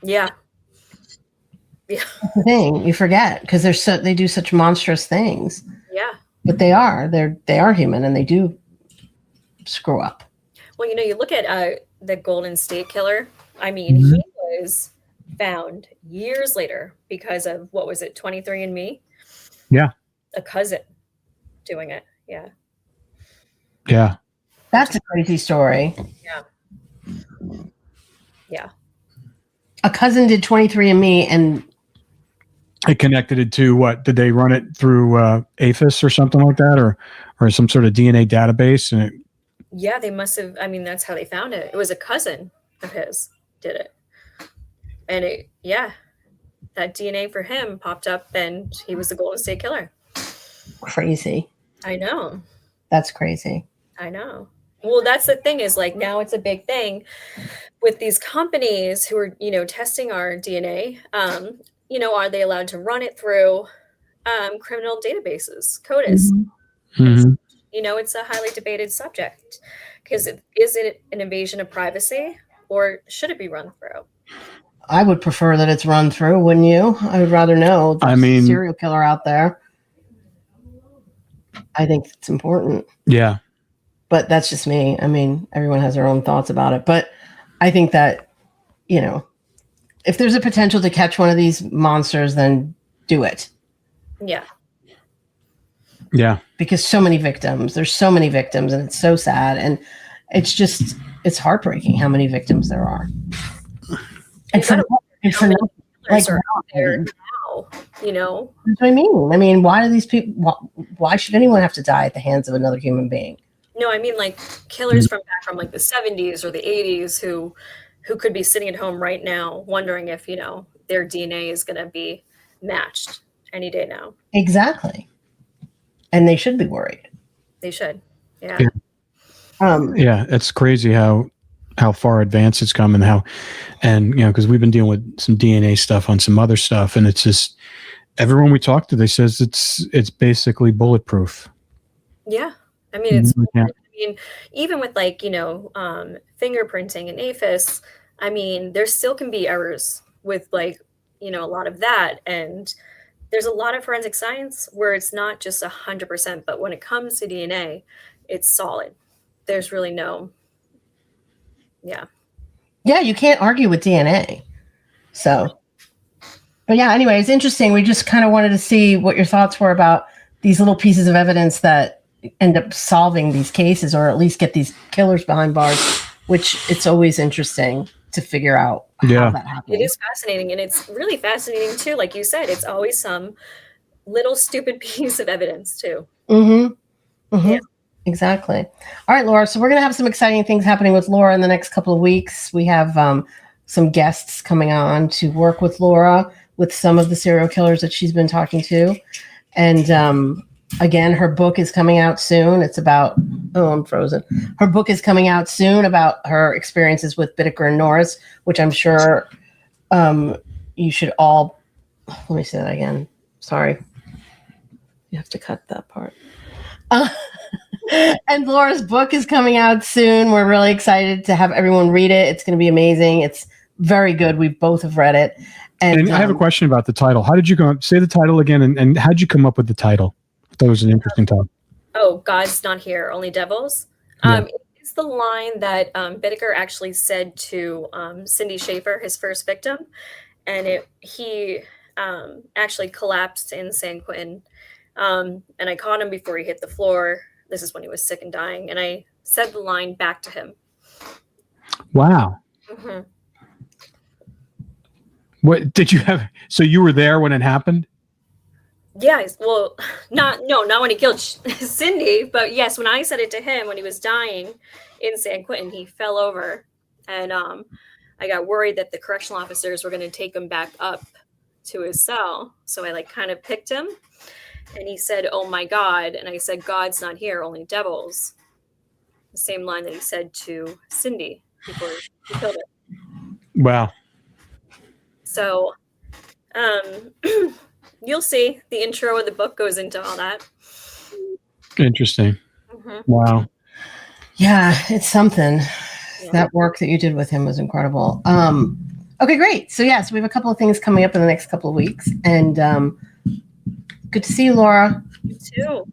Yeah. Yeah. That's the thing you forget because they do such monstrous things. Yeah. But they are human and they do screw up. Well, you look at the Golden State Killer. I mean, he was found years later because of, what was it, 23andMe? Yeah. A cousin doing it. Yeah. Yeah. That's a crazy story. Yeah. Yeah. A cousin did 23andMe and it connected it to what? Did they run it through APHIS or something like that, or some sort of DNA database? And yeah, they must have. I mean, that's how they found it. It was a cousin of his did it, and that DNA for him popped up, and he was the Golden State Killer. Crazy. I know. That's crazy. I know. Well, that's the thing is like now it's a big thing with these companies who are testing our DNA. Are they allowed to run it through criminal databases, CODIS? Mm-hmm. It's a highly debated subject because is it an invasion of privacy or should it be run through? I would prefer that it's run through, wouldn't you? I would rather know there's a serial killer out there. I think it's important. Yeah. But that's just me. I mean, everyone has their own thoughts about it. But I think that, if there's a potential to catch one of these monsters, then do it. Yeah. Yeah. Because there's so many victims and it's so sad. And it's heartbreaking how many victims there are. And for like there now, That's what I mean. I mean, why do these people, why should anyone have to die at the hands of another human being? No, I mean like killers from back from like the 70s or the 80s who could be sitting at home right now wondering if, their DNA is going to be matched any day now. Exactly. And they should be worried. They should. Yeah. Yeah. It's crazy how far advanced it's come and because we've been dealing with some DNA stuff on some other stuff. And it's just, everyone we talk to, they says it's basically bulletproof. Yeah. I mean, even with like, fingerprinting and APHIS, I mean, there still can be errors with like, a lot of that. And there's a lot of forensic science where it's not just 100%, but when it comes to DNA, it's solid. There's really no. Yeah. Yeah. You can't argue with DNA. So, but yeah, anyway, it's interesting. We just kind of wanted to see what your thoughts were about these little pieces of evidence that end up solving these cases or at least get these killers behind bars, which it's always interesting to figure out how that happens. It is fascinating. And it's really fascinating too. Like you said, it's always some little stupid piece of evidence too. Yeah. Exactly. All right, Laura. So we're going to have some exciting things happening with Laura in the next couple of weeks. We have some guests coming on to work with Laura with some of the serial killers that she's been talking to. And again, her book is coming out soon. It's about, I'm frozen. Her book is coming out soon about her experiences with Bittaker and Norris, which I'm sure you should all, let me say that again. Sorry. You have to cut that part. And Laura's book is coming out soon. We're really excited to have everyone read it. It's going to be amazing. It's very good. We both have read it. And I have a question about the title. How did you come up? Say the title again, and how did you come up with the title? I thought it was an interesting title. Oh, God's not here, only devils. It's the line that Bittaker actually said to Cindy Schaefer, his first victim, and he actually collapsed in San Quentin. And I caught him before he hit the floor. This is when he was sick and dying. And I said the line back to him. Wow. Mm-hmm. What did you have? So you were there when it happened? Yeah. Well, not when he killed Cindy, but yes, when I said it to him when he was dying in San Quentin, he fell over. And I got worried that the correctional officers were going to take him back up to his cell. So I kind of picked him. And he said, "Oh my God." And I said, "God's not here, only devils." The same line that he said to Cindy before he killed her. Wow. So you'll see the intro of the book goes into all that. Interesting. Mm-hmm. Wow. Yeah, it's something. Yeah. That work that you did with him was incredible. Okay, great. So we have a couple of things coming up in the next couple of weeks. And good to see you, Laura. You too.